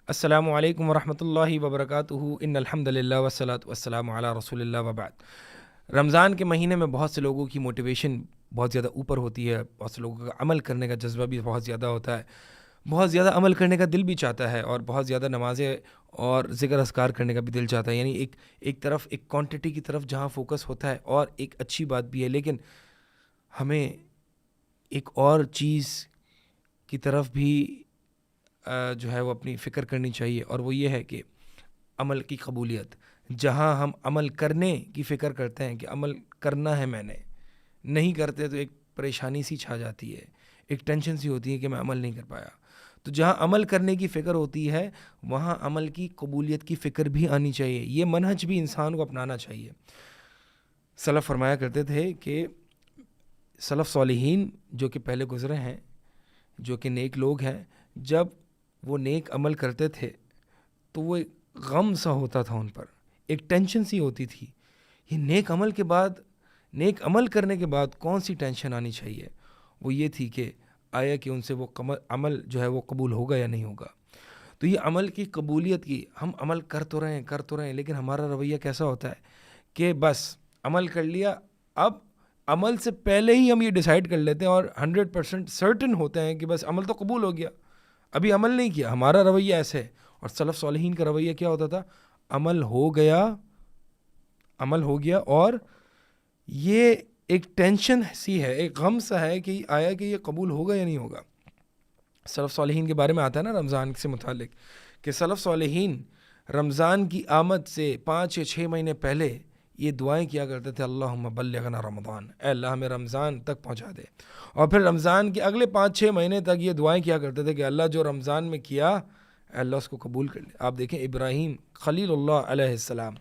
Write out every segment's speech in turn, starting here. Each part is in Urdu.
السلام علیکم ورحمۃ اللہ وبرکاتہ۔ ان الحمد للہ والصلاۃ والسلام علی رسول اللہ وبعد۔ رمضان کے مہینے میں بہت سے لوگوں کی موٹیویشن بہت زیادہ اوپر ہوتی ہے، بہت سے لوگوں کا عمل کرنے کا جذبہ بھی بہت زیادہ ہوتا ہے، بہت زیادہ عمل کرنے کا دل بھی چاہتا ہے، اور بہت زیادہ نمازیں اور ذکر اذکار کرنے کا بھی دل چاہتا ہے۔ یعنی ایک طرف ایک کوانٹٹی کی طرف جہاں فوکس ہوتا ہے، اور ایک اچھی بات بھی ہے، لیکن ہمیں ایک اور چیز کی طرف بھی جو ہے وہ اپنی فکر کرنی چاہیے، اور وہ یہ ہے کہ عمل کی قبولیت۔ جہاں ہم عمل کرنے کی فکر کرتے ہیں کہ عمل کرنا ہے، میں نے نہیں کرتے تو ایک پریشانی سی چھا جاتی ہے، ایک ٹینشن سی ہوتی ہے کہ میں عمل نہیں کر پایا۔ تو جہاں عمل کرنے کی فکر ہوتی ہے وہاں عمل کی قبولیت کی فکر بھی آنی چاہیے، یہ منہج بھی انسان کو اپنانا چاہیے۔ سلف فرمایا کرتے تھے کہ سلف صالحین جو کہ پہلے گزرے ہیں، جو کہ نیک لوگ ہیں، جب وہ نیک عمل کرتے تھے تو وہ ایک غم سا ہوتا تھا ان پر، ایک ٹینشن سی ہوتی تھی۔ یہ نیک عمل کرنے کے بعد کون سی ٹینشن آنی چاہیے؟ وہ یہ تھی کہ آیا کہ ان سے وہ عمل جو ہے وہ قبول ہوگا یا نہیں ہوگا۔ تو یہ عمل کی قبولیت کی، ہم عمل کر تو رہے ہیں، لیکن ہمارا رویہ کیسا ہوتا ہے کہ بس عمل کر لیا، اب عمل سے پہلے ہی ہم یہ ڈیسائیڈ کر لیتے ہیں اور 100% سرٹن ہوتے ہیں کہ بس عمل تو قبول ہو گیا، ابھی عمل نہیں کیا۔ ہمارا رویہ ایسے ہے، اور سلف صالحین کا رویہ کیا ہوتا تھا؟ عمل ہو گیا اور یہ ایک ٹینشن سی ہے، ایک غم سا ہے کہ آیا کہ یہ قبول ہوگا یا نہیں ہوگا۔ سلف صالحین کے بارے میں آتا ہے نا رمضان سے متعلق کہ سلف صالحین رمضان کی آمد سے 5 یا 6 مہینے پہلے یہ دعائیں کیا کرتے تھے، اللہم بلغنا رمضان، اے اللہ ہمیں رمضان تک پہنچا دے۔ اور پھر رمضان کے اگلے 5-6 مہینے تک یہ دعائیں کیا کرتے تھے کہ اللہ جو رمضان میں کیا، اے اللہ اس کو قبول کر لے۔ آپ دیکھیں ابراہیم خلیل اللہ علیہ السلام،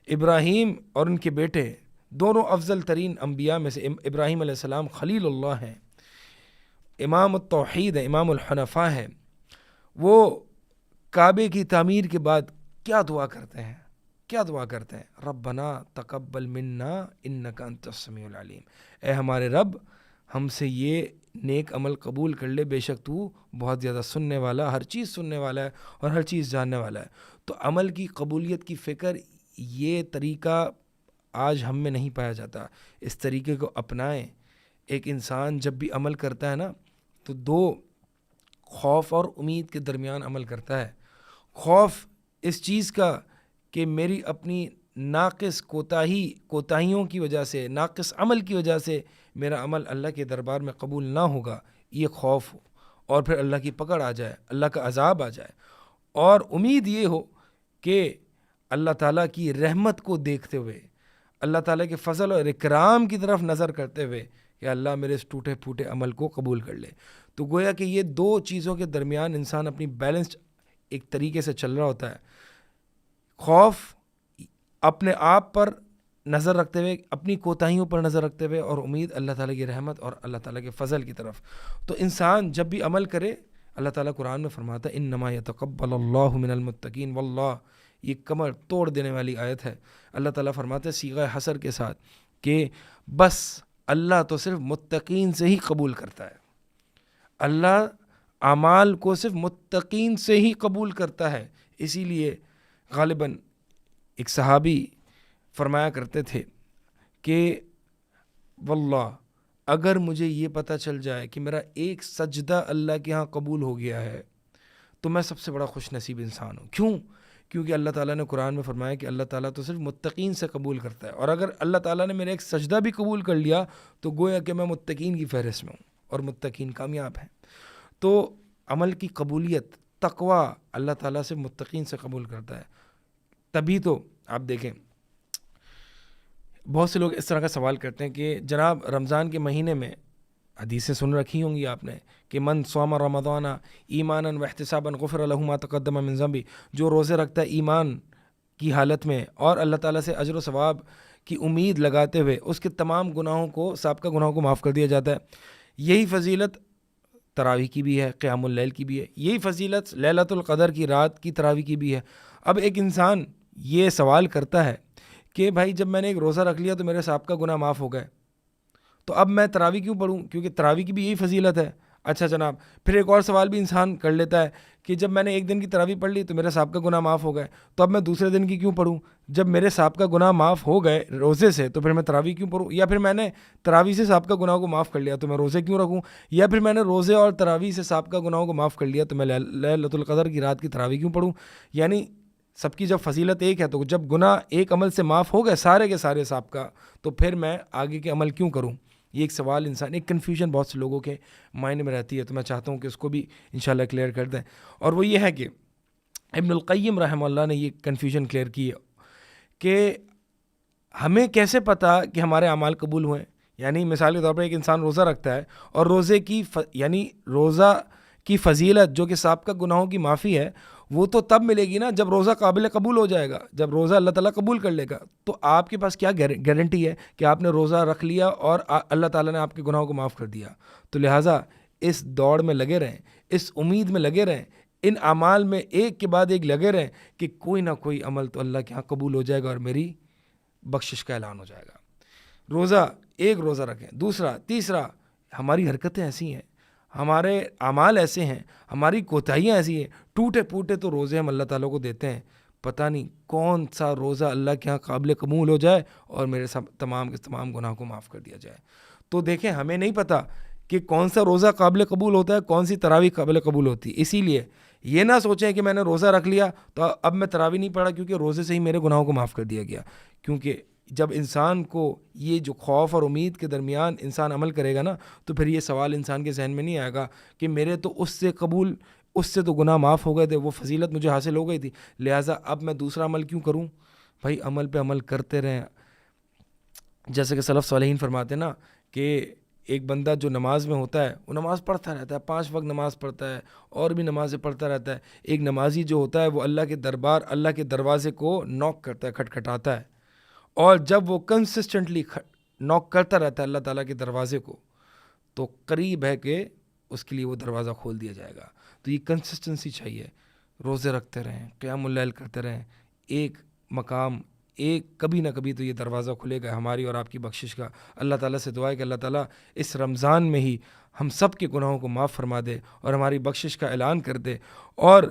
ابراہیم اور ان کے بیٹے دونوں افضل ترین انبیاء میں سے ابراہیم علیہ السلام خلیل اللہ ہیں، امام التوحید ہیں، امام الحنفاء ہیں۔ وہ کعبے کی تعمیر کے بعد کیا دعا کرتے ہیں؟ ربنا تقبل منا انک انت السمیع العلیم، اے ہمارے رب ہم سے یہ نیک عمل قبول کر لے، بے شک تو بہت زیادہ سننے والا، ہر چیز سننے والا ہے اور ہر چیز جاننے والا ہے۔ تو عمل کی قبولیت کی فکر، یہ طریقہ آج ہم میں نہیں پایا جاتا۔ اس طریقے کو اپنائیں۔ ایک انسان جب بھی عمل کرتا ہے نا تو 2 خوف اور امید کے درمیان عمل کرتا ہے۔ خوف اس چیز کا کہ میری اپنی ناقص کوتاہیوں کی وجہ سے، ناقص عمل کی وجہ سے میرا عمل اللہ کے دربار میں قبول نہ ہوگا، یہ خوف ہو، اور پھر اللہ کی پکڑ آ جائے، اللہ کا عذاب آ جائے۔ اور امید یہ ہو کہ اللہ تعالیٰ کی رحمت کو دیکھتے ہوئے، اللہ تعالیٰ کے فضل اور اکرام کی طرف نظر کرتے ہوئے کہ اللہ میرے اس ٹوٹے پھوٹے عمل کو قبول کر لے۔ تو گویا کہ یہ 2 چیزوں کے درمیان انسان اپنی بیلنسڈ ایک طریقے سے چل رہا ہوتا ہے۔ خوف اپنے آپ پر نظر رکھتے ہوئے، اپنی کوتاہیوں پر نظر رکھتے ہوئے، اور امید اللہ تعالیٰ کی رحمت اور اللہ تعالیٰ کے فضل کی طرف۔ تو انسان جب بھی عمل کرے، اللہ تعالیٰ قرآن میں فرماتا ہے انما یتقبل اللہ من المتقین واللہ، یہ کمر توڑ دینے والی آیت ہے۔ اللہ تعالیٰ فرماتا ہے صیغہ حصر کے ساتھ کہ بس اللہ تو صرف متقین سے ہی قبول کرتا ہے، اللہ اعمال کو صرف متقین سے ہی قبول کرتا ہے۔ اسی لیے غالباً ایک صحابی فرمایا کرتے تھے کہ واللہ اگر مجھے یہ پتہ چل جائے کہ میرا ایک سجدہ اللہ کے ہاں قبول ہو گیا ہے تو میں سب سے بڑا خوش نصیب انسان ہوں۔ کیونکہ اللہ تعالیٰ نے قرآن میں فرمایا کہ اللہ تعالیٰ تو صرف متقین سے قبول کرتا ہے، اور اگر اللہ تعالیٰ نے میرا ایک سجدہ بھی قبول کر لیا تو گویا کہ میں متقین کی فہرست میں ہوں، اور متقین کامیاب ہیں۔ تو عمل کی قبولیت، تقویٰ اللہ تعالیٰ سے متقین سے قبول کرتا ہے۔ تبھی تو آپ دیکھیں بہت سے لوگ اس طرح کا سوال کرتے ہیں کہ جناب رمضان کے مہینے میں، حدیثیں سن رکھی ہوں گی آپ نے کہ من صام رمضان ایمانا واحتسابا غفر له ما تقدم من ذنبی، جو روزے رکھتا ہے ایمان کی حالت میں اور اللہ تعالیٰ سے اجر و ثواب کی امید لگاتے ہوئے، اس کے تمام گناہوں کو، سابقہ گناہوں کو معاف کر دیا جاتا ہے۔ یہی فضیلت تراویح کی بھی ہے، قیام اللیل کی بھی ہے، یہی فضیلت لیلۃ القدر کی رات کی تراویح کی بھی ہے۔ اب ایک انسان یہ سوال کرتا ہے کہ بھائی جب میں نے ایک روزہ رکھ لیا تو میرے سابقہ گناہ معاف ہو گئے، تو اب میں تراویح کیوں پڑھوں؟ کیونکہ تراویح کی بھی یہی فضیلت ہے۔ اچھا جناب، پھر ایک اور سوال بھی انسان کر لیتا ہے کہ جب میں نے ایک دن کی تراویح پڑھ لی تو میرے سابقہ گناہ معاف ہو گئے، تو اب میں دوسرے دن کی کیوں پڑھوں؟ جب میرے سابقہ گناہ معاف ہو گئے روزے سے تو پھر میں تراویح کیوں پڑھوں؟ یا پھر میں نے تراویح سے سابقہ گناہوں کو معاف کر لیا تو میں روزے کیوں رکھوں؟ یا پھر میں نے روزے اور تراویح سے سابقہ گناہوں کو معاف کر لیا تو میں لیلۃ القدر کی رات کی تراویح کیوں پڑھوں؟ یعنی سب کی جب فضیلت ایک ہے تو جب گناہ ایک عمل سے معاف ہو گئے سارے کے سارے سابقہ، تو پھر میں آگے کے عمل کیوں کروں؟ یہ ایک سوال انسان، ایک کنفیوژن بہت سے لوگوں کے مائنڈ میں رہتی ہے، تو میں چاہتا ہوں کہ اس کو بھی انشاءاللہ کلیئر کر دیں. اور وہ یہ ہے کہ ابن القیم رحمہ اللہ نے یہ کنفیوژن کلیئر کی ہے کہ ہمیں کیسے پتہ کہ ہمارے اعمال قبول ہوئے. یعنی مثال کے طور پر ایک انسان روزہ رکھتا ہے اور روزے کی یعنی روزہ کی فضیلت جو کہ سابقہ گناہوں کی معافی ہے وہ تو تب ملے گی نا جب روزہ قابل قبول ہو جائے گا، جب روزہ اللہ تعالیٰ قبول کر لے گا. تو آپ کے پاس کیا گارنٹی ہے کہ آپ نے روزہ رکھ لیا اور اللہ تعالیٰ نے آپ کے گناہوں کو معاف کر دیا؟ تو لہٰذا اس دوڑ میں لگے رہیں، اس امید میں لگے رہیں، ان اعمال میں ایک کے بعد ایک لگے رہیں کہ کوئی نہ کوئی عمل تو اللہ کے ہاں قبول ہو جائے گا اور میری بخشش کا اعلان ہو جائے گا. روزہ ایک روزہ رکھیں، دوسرا تیسرا. ہماری حرکتیں ایسی ہیں، ہمارے اعمال ایسے ہیں، ہماری کوتاہیاں ایسی ہیں، ٹوٹے پھوٹے تو روزے ہم اللہ تعالیٰ کو دیتے ہیں، پتہ نہیں کون سا روزہ اللہ کے ہاں قابل قبول ہو جائے اور میرے تمام کے تمام گناہ کو معاف کر دیا جائے. تو دیکھیں ہمیں نہیں پتہ کہ کون سا روزہ قابل قبول ہوتا ہے، کون سی تراویح قابل قبول ہوتی ہے. اسی لیے یہ نہ سوچیں کہ میں نے روزہ رکھ لیا تو اب میں تراویح نہیں پڑھا کیونکہ روزے سے ہی میرے گناہوں کو معاف کر دیا گیا. کیونکہ جب انسان کو یہ جو خوف اور امید کے درمیان انسان عمل کرے گا نا تو پھر یہ سوال انسان کے ذہن میں نہیں آئے گا کہ میرے تو اس سے تو گناہ معاف ہو گئے تھے، وہ فضیلت مجھے حاصل ہو گئی تھی، لہٰذا اب میں دوسرا عمل کیوں کروں؟ بھائی عمل پہ عمل کرتے رہیں. جیسے کہ سلف صالحین فرماتے ہیں نا کہ ایک بندہ جو نماز میں ہوتا ہے وہ نماز پڑھتا رہتا ہے، 5 وقت نماز پڑھتا ہے اور بھی نمازیں پڑھتا رہتا ہے. ایک نمازی جو ہوتا ہے وہ اللہ کے دروازے کو نوک کرتا ہے، کھٹکھٹاتا ہے، اور جب وہ کنسسٹنٹلی نوک کرتا رہتا ہے اللہ تعالیٰ کے دروازے کو تو قریب ہے کہ اس کے لیے وہ دروازہ کھول دیا جائے گا. تو یہ کنسسٹنسی چاہیے، روزے رکھتے رہیں، قیام اللیل کرتے رہیں، ایک مقام کبھی نہ کبھی تو یہ دروازہ کھلے گا ہماری اور آپ کی بخشش کا. اللہ تعالیٰ سے دعا ہے کہ اللہ تعالیٰ اس رمضان میں ہی ہم سب کے گناہوں کو معاف فرما دے اور ہماری بخشش کا اعلان کر دے، اور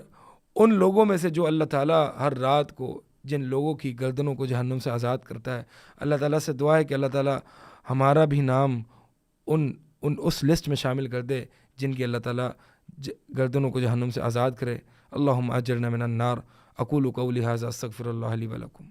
ان لوگوں میں سے جو اللہ تعالیٰ ہر رات کو جن لوگوں کی گردنوں کو جہنم سے آزاد کرتا ہے، اللہ تعالیٰ سے دعا ہے کہ اللہ تعالیٰ ہمارا بھی نام اس لسٹ میں شامل کر دے جن کی اللہ تعالیٰ گردنوں کو جہنم سے آزاد کرے. اللہم اجرنا من النار. اقول قولی ھذا استغفر اللہ لی ولکم.